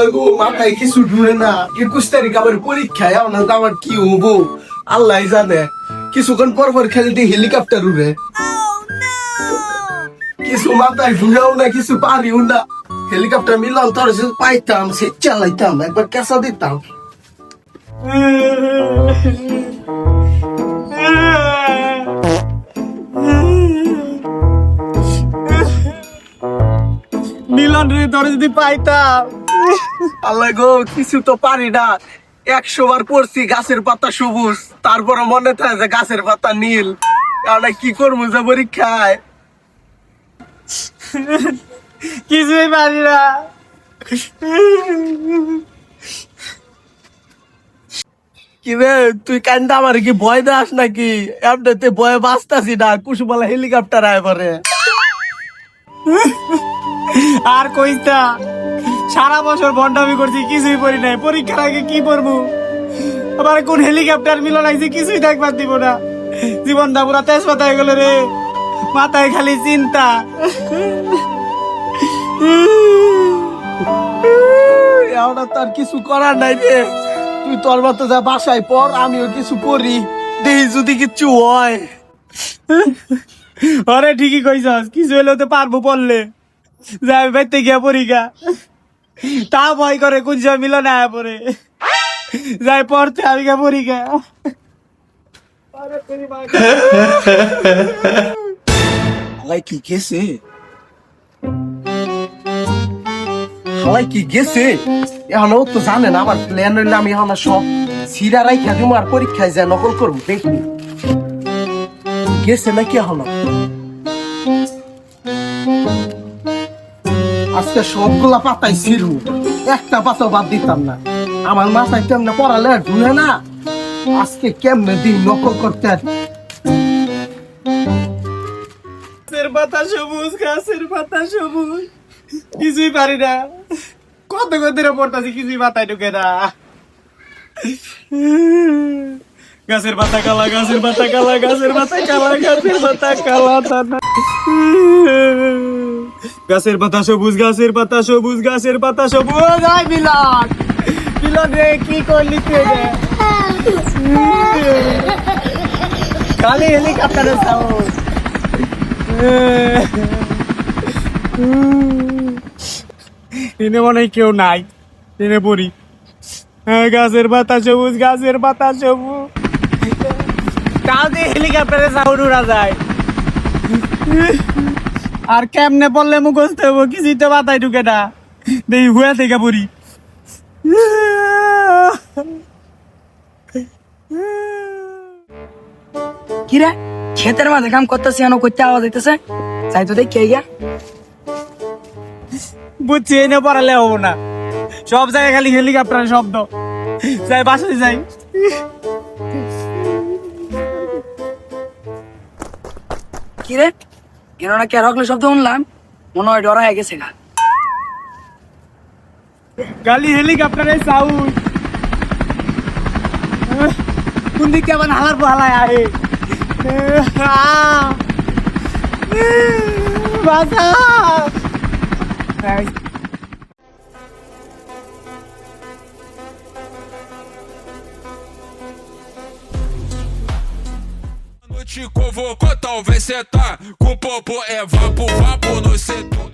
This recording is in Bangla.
আল্লাহ গো, মাথায় কিছু ঢুকে না। 21 তারিখ আবার পরীক্ষায়, আমার কি হবো আল্লাহ জানে। কিছুক্ষণ পর পর খেলতে হেলিকপ্টার উড়ে, কিছু মাথায় ঢুকেও না, কিছু পারিও না। হেলিকপ্টার মিলাম তোর পাইতাম, সে চালাইতাম, একবার কেঁচা দিতাম। মিলন রে, তোর যদি পাইতাম। আল্লাহ গো, কিছু তো পারি না। 100 বার পড়ছি গাছের পাতা সবুজ, তারপরে মনে থাকে যে গাছের পাতা নীল। কি করবো যে পরীক্ষায়? কিছুই পারি না। কি রে, তুই কান্দা আমার কি ভয় দাস নাকি? এমনিতে ভয়ে বাঁচতাছি না, কুসুমালা হেলিকপ্টার আয় পরে। আর কইতা, সারা বছর ভন্ডামি করছি, কিছুই পড়ি নাই। পরীক্ষার আগে কি পড়বো? আবার কোন হেলিকপ্টার মিলন আইছে, কিছুই দেখবার দিব না। জীবনটা পুরা তেজপাত হয়ে গেল রে, মাথায় খালি চিন্তা। এখন তার কিছু করার নাই রে। তুই তোর মতো যা বাসায় পর, আমিও কিছু করি, দেখি যদি কিচ্ছু হয়। আরে ঠিকই কইছস, কিছু হলেও তো পারবো পড়লে। যাই বাইতে গিয়া পরীক্ষা, তা ভয় করে কোন সময় মিলন আয়া পরে। যাই পড়তে আমি গিয়া পরীক্ষা। হালাই কি গেছে, হালাই কি গেছে। এখন ও তো জানে না আমার প্ল্যান হইলে আমি এখন সব সিরা রাইখা দিব আর পরীক্ষায় যা নকল করবো। দেখি গেছে নাকি এখন। আজকে সবগুলা পাতাই ছিড়ু, একটা পাতাও বাদ দিতাম না। আমার মাথায় কেমনে পড়ালে ঢুলে না, আজকে কেমনে দিন নকল করতে। গাছের পাতা সবুজ, গাছের পাতা সবুজ, কিছুই পারি না। কত কত পড়তাছি, কিছুই মাথায় ঢুকে না। গাছের পাতা কালা, গাছের পাতা কালা, গাছের পাতা কালা, গাছের পাতা কালা। গাছের পাতা সবুজ, গাছের পাতা সবুজ, গাছের পাতা সবুজ। আই মিলন, মিলন রে, কি করলি তুই রে? খালি হেলিকপ্টারের সাউন্ড। এনে মনে হয় কেউ নাই, এনে পড়ি। গাছের পাতা সবুজ, গাছের পাতা সবুজ। তাও দিয়ে হেলিকপ্টারে সাউন্ড উড়া যায়। আর কেমনে পড়লে মুখস্থ হবো, কিছুই তো মাথায় ঢুকে না। দেখি হুয়া থেকে পড়ি। কিরে, ক্ষেতের মাঝে কাম করতেছি, এনো করতে আওয়াজ হইতেছে। যাই তো দেখি গিয়া। বুঝছি, এনে পড়ালে হবো না। সব জায়গায় খালি হেলিকপ্টারের শব্দ। যাই বাসায় যাই। কিরে, এনো না কে রকলে শব্দ শুনলাম, মনে হয় ডরা হয়ে গেছে গা। খালি হেলিকপ্টারের সাউন্ড। কোন দিকে আবার হালার পালায় আহে। বাসা Te convocou, talvez cê tá com popo, é vapo, vapo no setor.